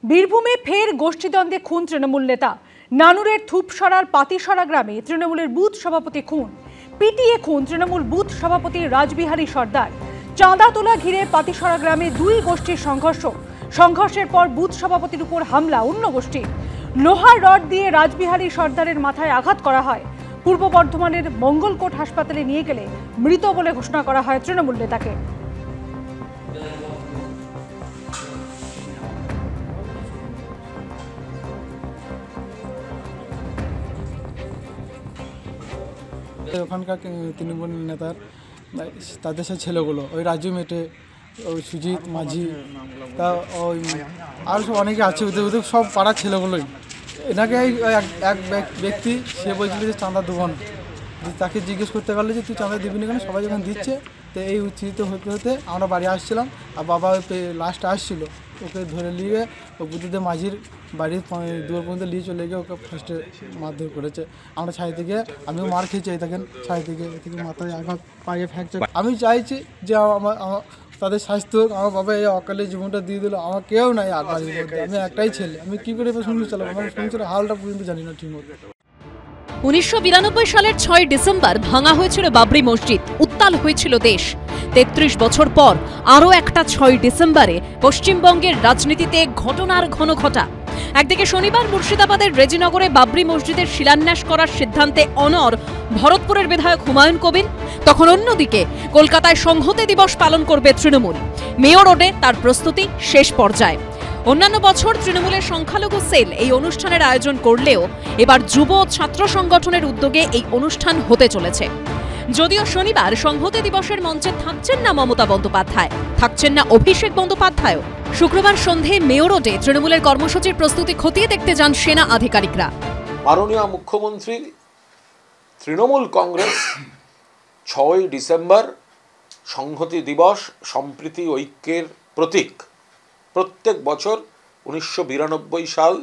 বীরভূমে ফের গোষ্ঠীদ্বন্দ্বে খুন তৃণমূল নেতা। নানুরের থুপসরার পাতিসরা গ্রামে তৃণমূলের বুথ সভাপতি খুন। পিটিয়ে খুন তৃণমূল বুথ সভাপতি রাজবিহারী সর্দার। চাঁদা তোলা ঘিরে পাতিসরা গ্রামে দুই গোষ্ঠীর সংঘর্ষ। সংঘর্ষের পর বুথ সভাপতির উপর হামলা অন্য গোষ্ঠীর। লোহার রড দিয়ে রাজবিহারী সর্দারের মাথায় আঘাত করা হয়। পূর্ব বর্ধমানের মঙ্গলকোট হাসপাতালে নিয়ে গেলে মৃত বলে ঘোষণা করা হয় তৃণমূল নেতাকে। ওখানকার তৃণমূল নেতার তাদের সে ছেলেগুলো ওই রাজু মেটে, ওই সুজিত মাঝি, তা ওই আরও সব অনেকে আছে, ওদের সব পাড়ার ছেলেগুলোই। এনাকে এক ব্যক্তি সে বলছিল যে চাঁদা দেবো না। তাকে জিজ্ঞেস করতে পারলো যে তুই চাঁদা দিবি না কেন, সবাই যখন দিচ্ছে। তো এই উচ্ছিত হতে হতে আমরা বাড়ি আসছিলাম, আর বাবা লাস্ট আসছিলো, ওকে ধরে নিয়ে ও বুদ্ধিদের মাঝির বাড়ির দুয়ার পর্যন্ত নিয়ে চলে গিয়ে ওকে ফার্স্টে মারধর করেছে। আমরা ছাই থেকে, আমিও মার খেয়েছি দেখেন, ছাই থেকে মাথায় আঘাত, পায়ে ফ্র্যাকচার। আমি চাইছি যে আমার তাদের স্বাস্থ্য, আমার বাবা এই অকালে জীবনটা দিয়ে দিল, আমার কেউ নাই আগামীর মধ্যে, আমি একটাই ছেলে, আমি কী করে সংসার চালাবো? আমার সংসারের হালটা পর্যন্ত জানি না ঠিকমতো। 1992 সালের 6 ডিসেম্বর ভাঙা হয়েছিল বাবরি মসজিদ, উত্তাল হয়েছিল দেশ। 33 বছর পর আরও একটা 6 ডিসেম্বরে পশ্চিমবঙ্গের রাজনীতিতে ঘটনার ঘনঘটা। একদিকে শনিবার মুর্শিদাবাদের রেজিনগরে বাবরি মসজিদের শিলান্যাস করার সিদ্ধান্তে অনড় ভরতপুরের বিধায়ক হুমায়ুন কবির, তখন অন্যদিকে কলকাতায় সংহতি দিবস পালন করবে তৃণমূল। মেয়র রোডে তার প্রস্তুতি শেষ পর্যায়ে। অন্যান্য বছর তৃণমূলের সংখ্যালঘু সেল এই অনুষ্ঠানের আয়োজন করলেও এবার যুব ছাত্র সংগঠনের উদ্যোগে এই অনুষ্ঠান হতে চলেছে। যদিও শনিবার সংহতি দিবসের মঞ্চে থাকছেন না মমতা বন্দ্যোপাধ্যায়, থাকছেন না অভিষেক বন্দ্যোপাধ্যায়ও। শুক্রবার সন্ধে মেয়র রোডে তৃণমূলের কর্মসূচির প্রস্তুতি খতিয়ে দেখতে যান সেনা আধিকারিকরা। মাননীয় মুখ্যমন্ত্রী তৃণমূল কংগ্রেস 6 ডিসেম্বর সংহতি দিবস সম্প্রীতি ঐক্যের প্রতীক। প্রত্যেক বছর 1992 সাল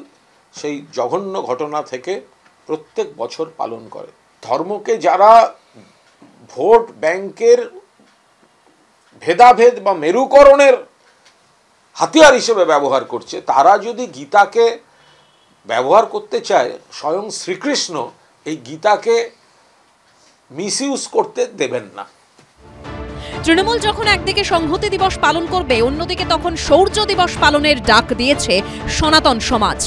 সেই জঘন্য ঘটনা থেকে প্রত্যেক বছর পালন করে। ধর্মকে যারা ভোট ব্যাংকের ভেদাভেদ বা মেরুকরণের হাতিয়ার হিসেবে ব্যবহার করছে, তারা যদি গীতাকে ব্যবহার করতে চায়, স্বয়ং শ্রীকৃষ্ণ এই গীতাকে মিসইউজ করতে দেবেন না। তৃণমূল যখন একদিকে সংহতি দিবস পালন করবে, অন্যদিকে তখন শৌর্য দিবস পালনের ডাক দিয়েছে সনাতন সমাজ,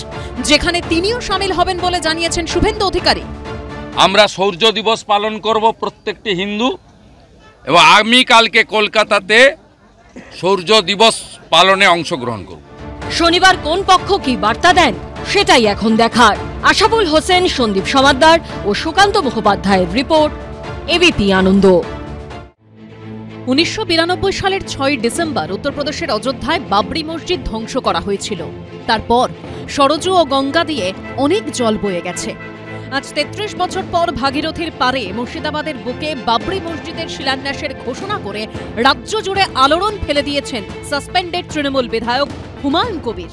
যেখানে তিনিও সামিল হবেন বলে জানিয়েছেন শুভেন্দু অধিকারী। আমরা শৌর্য দিবস পালন করব প্রত্যেকটি হিন্দু, এবং আমি কালকে কলকাতাতে শৌর্য দিবস পালনে অংশগ্রহণ করব। শনিবার কোন পক্ষ কি বার্তা দেন সেটাই এখন দেখার। আশাফুল হোসেন, সন্দীপ সমাদ্দার ও সুকান্ত মুখোপাধ্যায়ের রিপোর্ট, এবিপি আনন্দ। 1992 সালের 6 ডিসেম্বর উত্তরপ্রদেশের অযোধ্যায় বাবরি মসজিদ ধ্বংস করা হয়েছিল। তারপর সরজু ও গঙ্গা দিয়ে অনেক জল বয়ে গেছে। আজ 33 বছর পর ভাগীরথীর পারে মুর্শিদাবাদের বুকে বাবরি মসজিদের শিলান্যাসের ঘোষণা করে রাজ্য জুড়ে আলোড়ন ফেলে দিয়েছেন সাসপেন্ডেড তৃণমূল বিধায়ক হুমায়ুন কবির।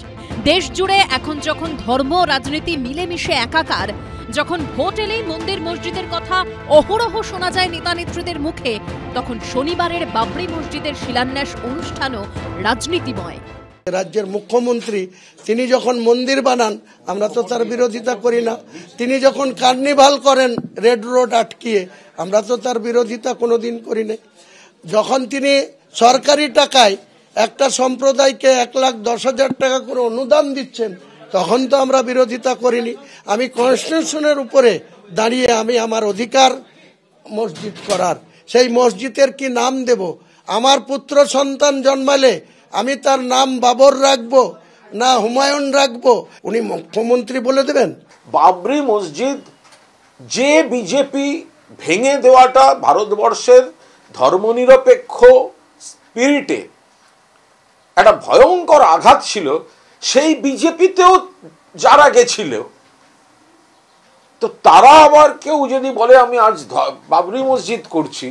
দেশ জুড়ে এখন যখন ধর্ম রাজনীতি মিলেমিশে একাকার, যখন ভোট এলেই মন্দির মসজিদের কথা অহরহ শোনা যায় নেতা নেত্রীদের মুখে, তখন শনিবারের বাবরি মসজিদের শিলান্যাস অনুষ্ঠানও রাজনীতিময়। রাজ্যের মুখ্যমন্ত্রী তিনি যখন মন্দির বানান, আমরা তো তার বিরোধিতা করি না। তিনি যখন কার্নিভাল করেন রেড রোড আটকিয়ে, আমরা তো তার বিরোধিতা কোনোদিন করি না। যখন তিনি সরকারি টাকায় একটা সম্প্রদায়কে 1,10,000 টাকা করে অনুদান দিচ্ছেন, তখন তো আমরা বিরোধিতা করিনি। আমি কনস্টিটিউশনের উপরে দাঁড়িয়ে আমি আমার অধিকার মসজিদ করার, সেই মসজিদের কি নাম দেব? আমার পুত্র সন্তান জন্মালে আমি তার নাম বাবর রাখবো না হুমায়ুন রাখবো? উনি মুখ্যমন্ত্রী বলে দেবেন। বাবরি মসজিদ যে বিজেপি ভেঙে দেওয়াটা ভারতবর্ষের ধর্মনিরপেক্ষ স্পিরিটে একটা ভয়ঙ্কর আঘাত ছিল, সেই বিজেপিতেও যারা গেছিল, তো তারা আবার কেউ যদি বলে আমি আজ বাবরি মসজিদ করছি,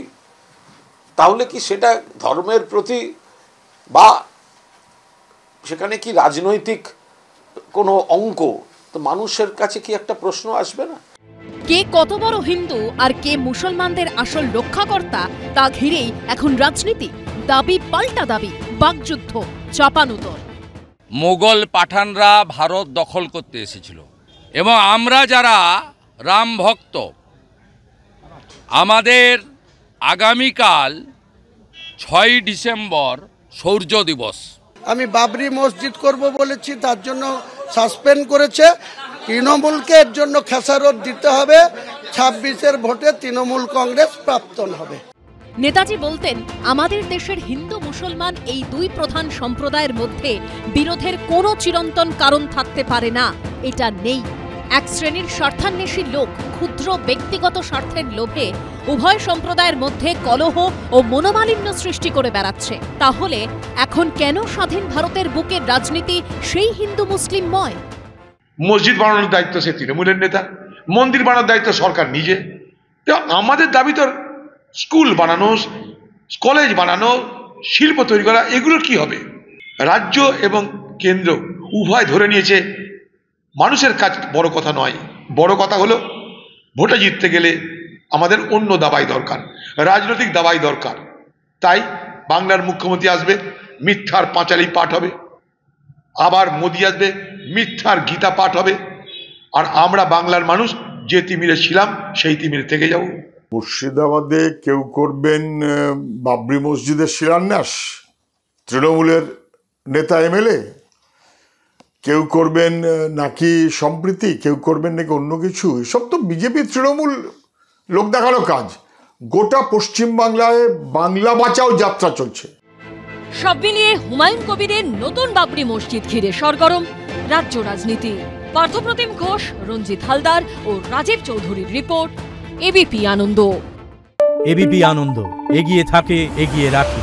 তাহলে কি সেটা ধর্মের প্রতি বা সেখানে কি রাজনৈতিক কোনো অঙ্ক? তো মানুষের কাছে কি একটা প্রশ্ন আসবে না? কে কত বড় হিন্দু আর কে মুসলমানদের আসল রক্ষাকর্তা তা ঘিরেই এখন রাজনীতি। দাবি পাল্টা দাবি, বাকযুদ্ধ, চাপানুতর। মোগল পাঠানরা ভারত দখল করতে এসেছিল এবং আমরা যারা রাম ভক্ত, আমাদের আগামীকাল 6ই ডিসেম্বর শৌর্য দিবস। আমি বাবরি মসজিদ করব বলেছি, তার জন্য সাসপেন্ড করেছে। তৃণমূলকে এর জন্য খেসারত দিতে হবে। 26-এর ভোটে তৃণমূল কংগ্রেস প্রাক্তন হবে। নেতাজি বলতেন, আমাদের দেশের হিন্দু মুসলমান এই দুই প্রধান সম্প্রদায়ের মধ্যে বিরোধের কোনো চিরন্তন কারণ থাকতে পারে না, এটা নেই। এক শ্রেণীর স্বার্থান্বেষী লোক ক্ষুদ্র ব্যক্তিগত স্বার্থের লোভে উভয় সম্প্রদায়ের মধ্যে কলহ ও মনোমালিন্য সৃষ্টি করে বেড়াচ্ছে। তাহলে এখন কেন স্বাধীন ভারতের বুকের রাজনীতি সেই হিন্দু মুসলিমময়? মসজিদ বানানোর দায়িত্ব সে তৃণমূলের নেতা, মন্দির বানানোর দায়িত্ব সরকার নিজে। তো আমাদের দাবি তো স্কুল বানানো, কলেজ বানানো, শিল্প তৈরি করা, এগুলোর কি হবে? রাজ্য এবং কেন্দ্র উভয় ধরে নিয়েছে মানুষের কাজ বড় কথা নয়, বড় কথা হলো ভোটে জিততে গেলে আমাদের অন্য দাবাই দরকার, রাজনৈতিক দাবাই দরকার। তাই বাংলার মুখ্যমন্ত্রী আসবে, মিথ্যার পাঁচালি পাঠ হবে, আবার মোদি আসবে, মিথ্যার গীতা পাঠ হবে, আর আমরা বাংলার মানুষ যে তিমিরে ছিলাম সেই তিমিরে থেকে যাব। মুর্শিদাবাদে কেউ করবেন বাবরি মসজিদের শিলান্যাস, তৃণমূলের নেতা এমএলএ, কেউ করবেন নাকি সম্প্রীতি, কেউ করবেন নাকি অন্য কিছু। এসব তো বিজেপি তৃণমূল লোক দেখানো কাজ। গোটা পশ্চিমবাংলায় বাংলা বাঁচাও যাত্রা চলছে। সব মিলিয়ে হুমায়ুন কবিরের নতুন বাবরি মসজিদ ঘিরে সরগরম রাজ্য রাজনীতি। পার্থপ্রতিম ঘোষ, রঞ্জিত হালদার ও রাজীব চৌধুরীর রিপোর্ট, এবিপি আনন্দ। এবিপি আনন্দ, এগিয়ে থাকে, এগিয়ে রাখে।